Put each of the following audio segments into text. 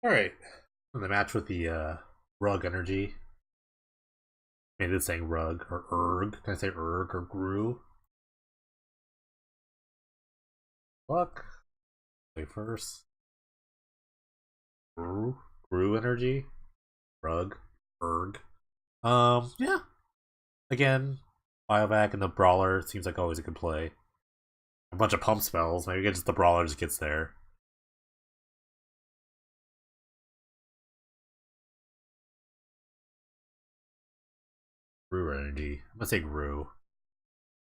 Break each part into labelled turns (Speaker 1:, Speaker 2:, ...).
Speaker 1: Alright. The match with the rug energy. Maybe it's saying rug or erg. Can I say erg or grew? Fuck. Wait first. Grew? Grew energy? Rug. Erg. Yeah. Again, Biovac and the Brawler seems like always a good play. A bunch of pump spells. Maybe just the Brawler just gets there. Grew energy. I'm gonna say grew.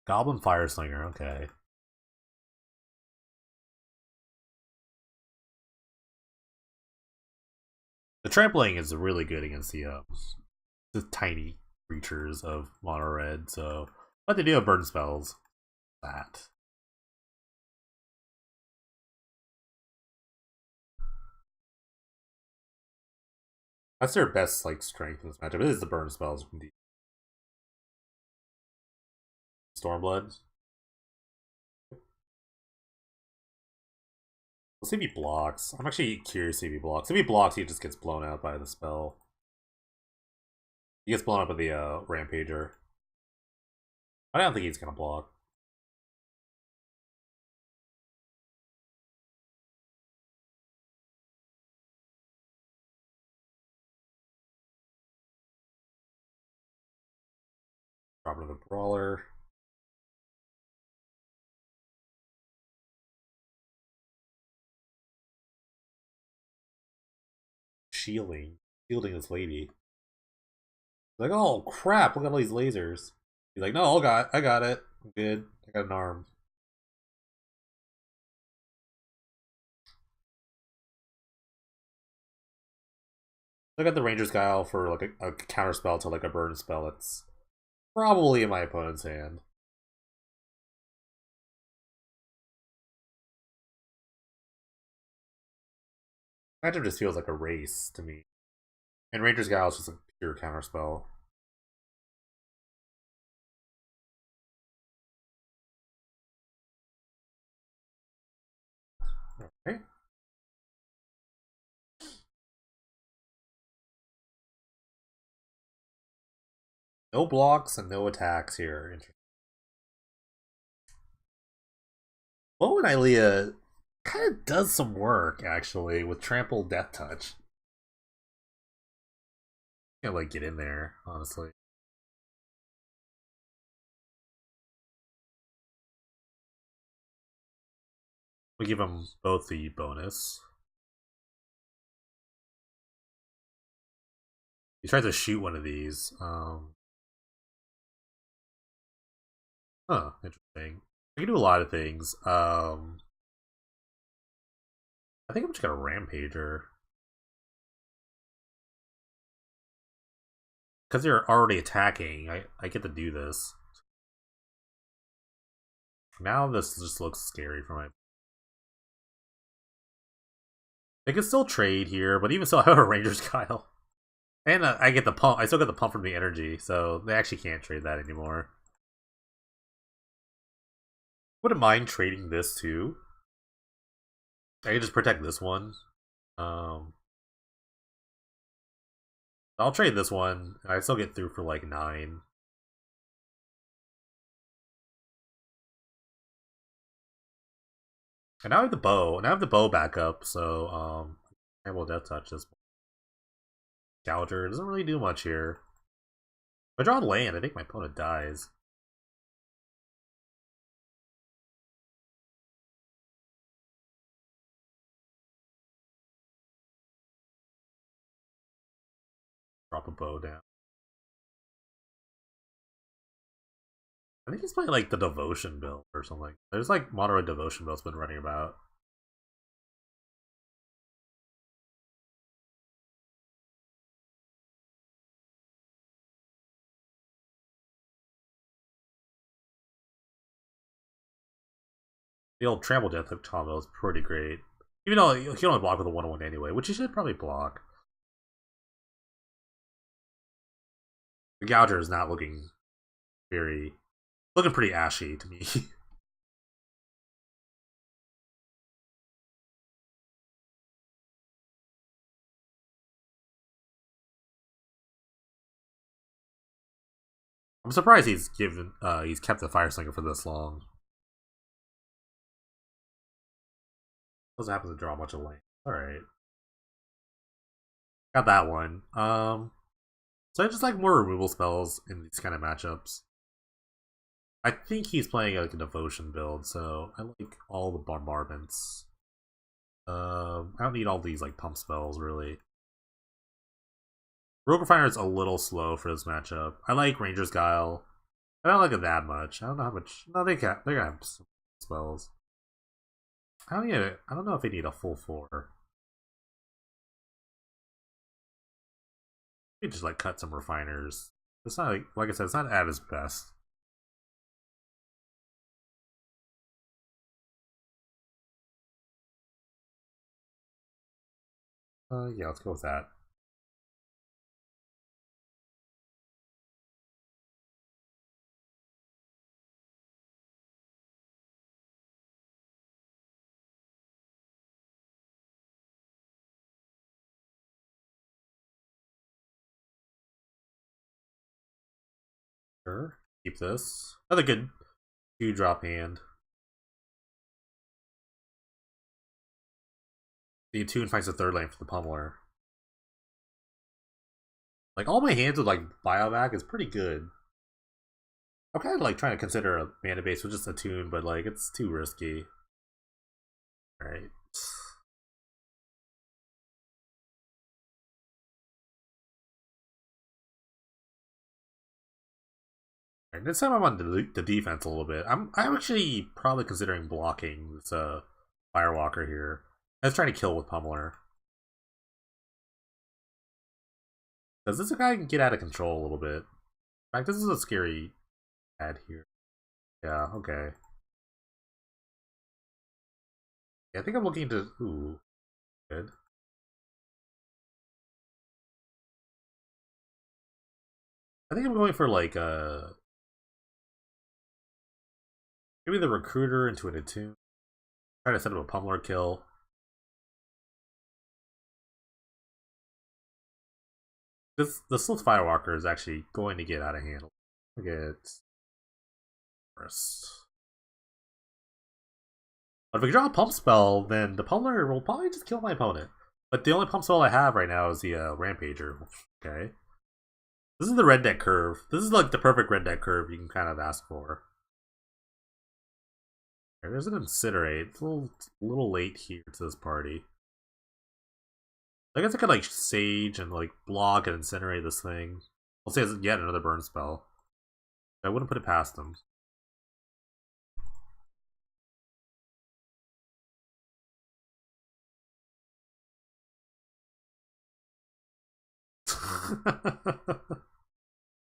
Speaker 1: Goblin Fire Slinger, okay. The trampling is really good against the tiny creatures of mono red, so but they do have burn spells. That. That's their best like strength in this matchup. It is the burn spells from the Stormblood. We'll see if he blocks. I'm actually curious if he blocks. If he blocks, he just gets blown out by the spell. He gets blown up by the Rampager. I don't think he's gonna block. Drop another Brawler. Shielding. Shielding this lady. Like, oh crap, look at all these lasers. He's like, no, I got it. I'm good. I got an arm. I got the Ranger's Guile for like a counter spell to like a burn spell that's probably in my opponent's hand. Matchup just feels like a race to me. And Ranger's Guile is just a pure counter spell. Okay. No blocks and no attacks here. Bo and Ilea kind of does some work actually with Trample Death Touch. Can't like get in there, honestly. We give them both the bonus. He tries to shoot one of these. Huh, interesting. I can do a lot of things. I think I'm just gonna Rampager. Because they're already attacking, I get to do this. Now this just looks scary for my... They can still trade here, but even so, I have a Ranger's Guile. And I get the pump. I still get the pump from the energy, so they actually can't trade that anymore. Wouldn't mind trading this too. I can just protect this one. I'll trade this one. I still get through for like 9. And now I have the bow. Now I have the bow back up, so I will death touch this. Gouger doesn't really do much here. If I draw land, I think my opponent dies. Drop a bow down. I think he's playing like the devotion build or something. There's like moderate devotion builds been running about. The old trample death hook combo is pretty great. Even though he only block with a 1-1 anyway, which he should probably block. The Gouger is not looking looking pretty ashy to me. I'm surprised he's kept the fire slinger for this long. Doesn't happen to draw much of lane. Alright. Got that one. So I just like more removal spells in these kind of matchups. I think he's playing like a devotion build, so I like all the bombardments. I don't need all these like pump spells really. Rogue Refiner is a little slow for this matchup. I like Ranger's Guile. I don't like it that much. I don't know how much. No, they're gonna have some spells. I don't know if they need a full 4. You just like cut some refiners. It's not like I said, it's not at its best. Yeah, let's go with that. Sure. Keep this. Another good 2-drop hand. The Attune finds the third lane for the Pummeler. Like, all my hands with, like, Biovac is pretty good. I'm kind of, like, trying to consider a mana base with just Attune, but, like, it's too risky. Alright. Alright, this time I'm on the defense a little bit. I'm actually probably considering blocking this, Firewalker here. I was trying to kill with Pummeler. Because this guy can get out of control a little bit. In fact, this is a scary ad here. Yeah, okay. Yeah, I think I'm looking to... Ooh, good. I think I'm going for, like, maybe the Recruiter into an Attune. Try to set up a Pummeler kill. The Slith Firewalker is actually going to get out of hand. Look at first. But if we draw a pump spell, then the Pummeler will probably just kill my opponent. But the only pump spell I have right now is the Rampager. Okay. This is the red deck curve. This is like the perfect red deck curve you can kind of ask for. There's an Incinerate. It's a little late here to this party. I guess I could like Sage and like block and Incinerate this thing. I'll say it's yet another burn spell. I wouldn't put it past them.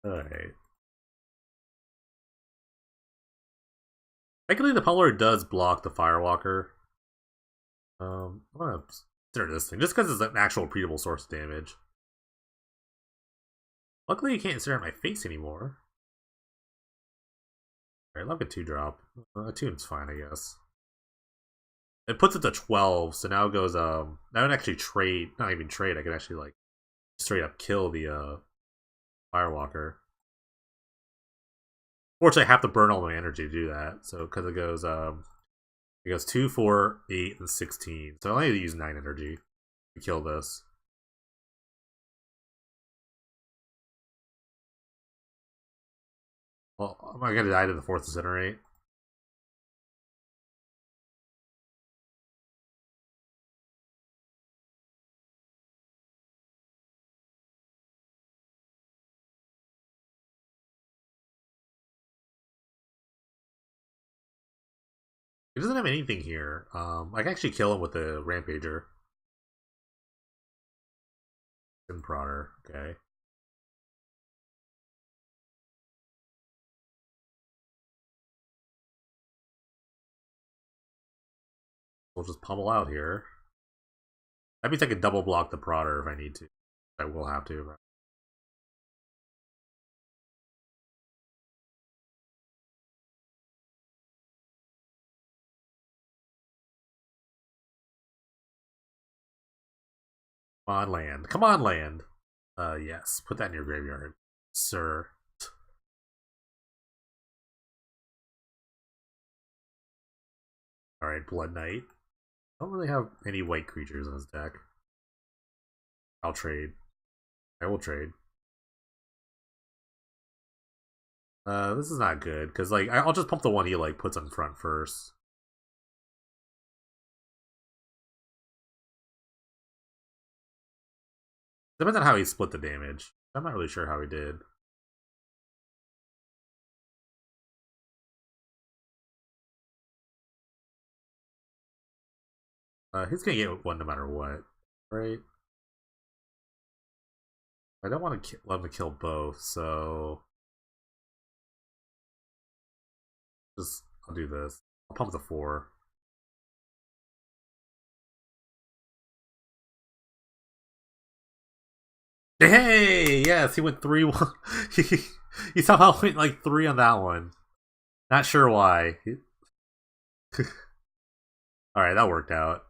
Speaker 1: Alright. Technically, the Pummeler does block the Firewalker. I'm gonna consider this thing just because it's an actual repeatable source of damage. Luckily, you can't stare at my face anymore. Alright, love a 2-drop. A tune's fine, I guess. It puts it to 12, so now it goes, now I can actually trade, not even trade, I can actually, like, straight up kill the, Firewalker. Fortunately, I have to burn all my energy to do that, so, because it goes 2, 4, 8, and 16, so I only need to use 9 energy to kill this. Well, am I gonna die to the 4th Incinerate? He doesn't have anything here. I can actually kill him with the Rampager. And Prodder, okay. We'll just pummel out here. That means I can double block the Prodder if I need to. I will have to. Come on, land. Come on, land. Yes. Put that in your graveyard, sir. Alright, Blood Knight. Don't really have any white creatures in his deck. I'll trade. I will trade. This is not good, because, like, I'll just pump the one he, like, puts in front first. Depends on how he split the damage. I'm not really sure how he did. He's gonna get one no matter what, right? I don't want to let him kill both, so I'll do this. I'll pump the 4. Hey, yes, he went 3-1. he somehow went like 3 on that one. Not sure why. All right, that worked out.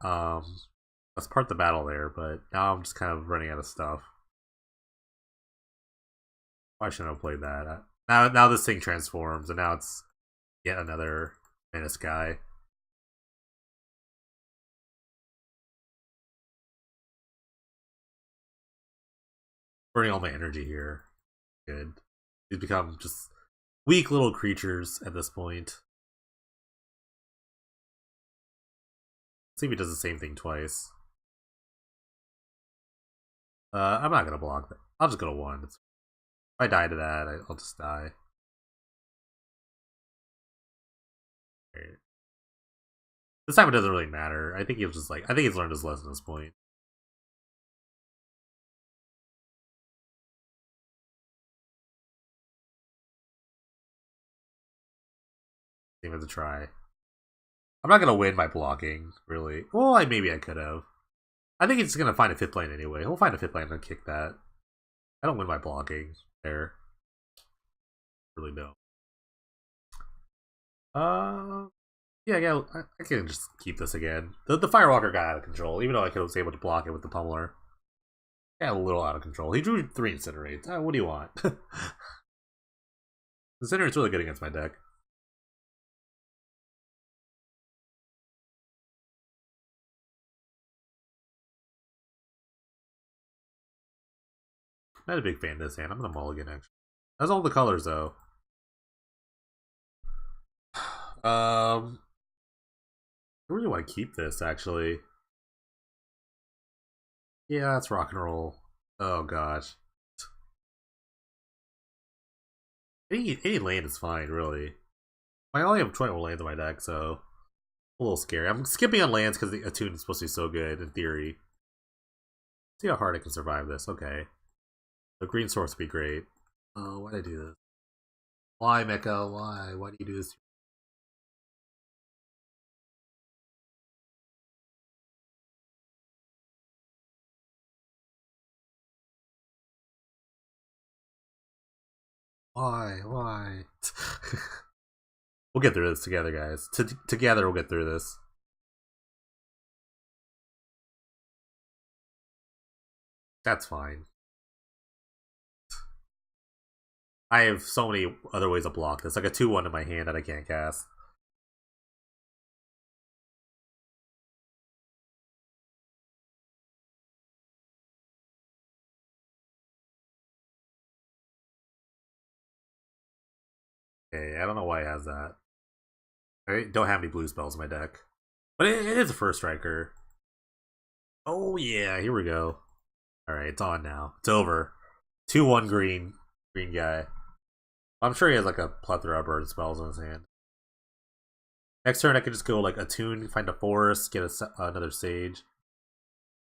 Speaker 1: Let's part the battle there, but now I'm just kind of running out of stuff. Why shouldn't I have played that? Now this thing transforms, and now it's yet another menace guy. Burning all my energy here. Good. These become just weak little creatures at this point. See if he does the same thing twice. I'm not gonna block that. I'll just go to 1. If I die to that, I'll just die. Right. This time it doesn't really matter. I think he's just like, I think he's learned his lesson at this point. Give it a try. I'm not gonna win by blocking, really. Well, maybe I could have. I think he's gonna find a 5th lane anyway. He'll find a 5th lane and kick that. I don't win by blocking there. Really don't. Yeah, I can just keep this again. The Firewalker got out of control, even though I was able to block it with the Pummeler. Got a little out of control. He drew 3 Incinerates. What do you want? Incinerate's really good against my deck. Not a big fan of this hand. I'm gonna mulligan actually. That's all the colors though. I really want to keep this actually. Yeah, that's rock and roll. Oh gosh. Any land is fine, really. I only have 21 lands in my deck, so a little scary. I'm skipping on lands because the attune is supposed to be so good in theory. See how hard I can survive this. Okay. The green source would be great. Oh, why did I do this? Why, Mecha? Why? Why do you do this? Why? Why? We'll get through this together, guys. Together, we'll get through this. That's fine. I have so many other ways to block this. Like a 2-1 in my hand that I can't cast. Okay, I don't know why it has that. I don't have any blue spells in my deck. But it is a first striker. Oh yeah, here we go. Alright, it's on now. It's over. 2-1 green guy. I'm sure he has like a plethora of burn spells in his hand. Next turn I can just go like attune, find a forest, get another sage.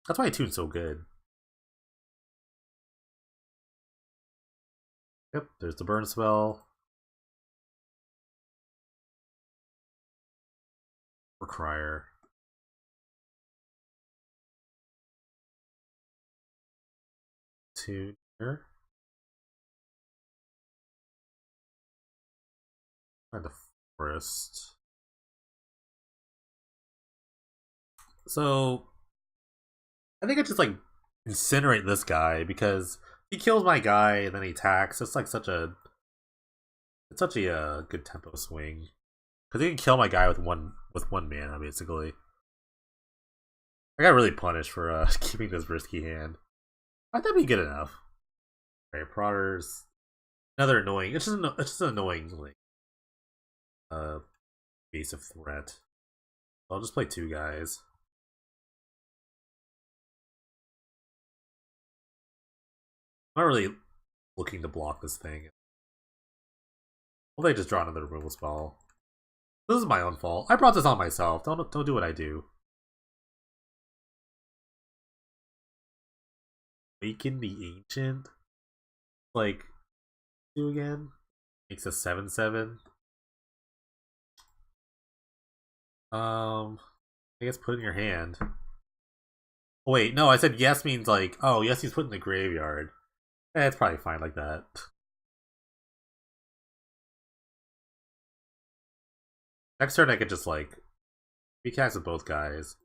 Speaker 1: That's why attune's so good. Yep, there's the burn spell. Or Crier. Attune here. Find a forest. So I think I just like incinerate this guy because he kills my guy and then he attacks. It's like such a good tempo swing. Because he can kill my guy with one mana, basically. I got really punished for keeping this risky hand. Might that be good enough? Alright, Prodders. Another annoying. It's just an annoying like base of threat. I'll just play 2 guys. I'm not really looking to block this thing. Well, they just draw another removal spell. This is my own fault. I brought this on myself. Don't do what I do. Awaken the Ancient? Like, do again? Makes a 7/7. I guess put in your hand. Oh, wait, no, I said yes means like, oh, yes, he's put in the graveyard. It's probably fine like that. Next turn I could just like recast with both guys.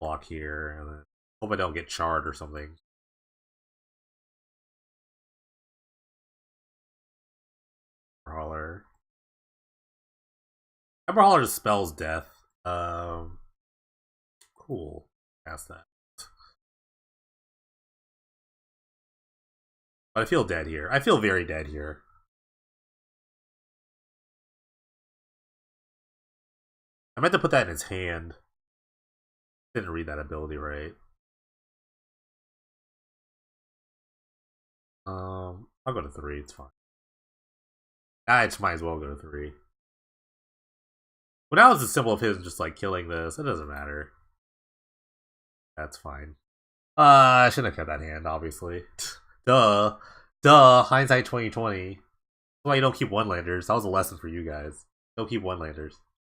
Speaker 1: Block here, and then hope I don't get charred or something. Brawler. Brawler just spells death. Cool. Cast that. But I feel dead here. I feel very dead here. I meant to put that in his hand. Didn't read that ability right. I'll go to 3, it's fine. I just might as well go to 3. Well, now it's as simple of his just like killing this. It doesn't matter. That's fine. I shouldn't have kept that hand, obviously. Duh. Duh. Hindsight 2020. That's why you don't keep one-landers. That was a lesson for you guys. Don't keep one-landers.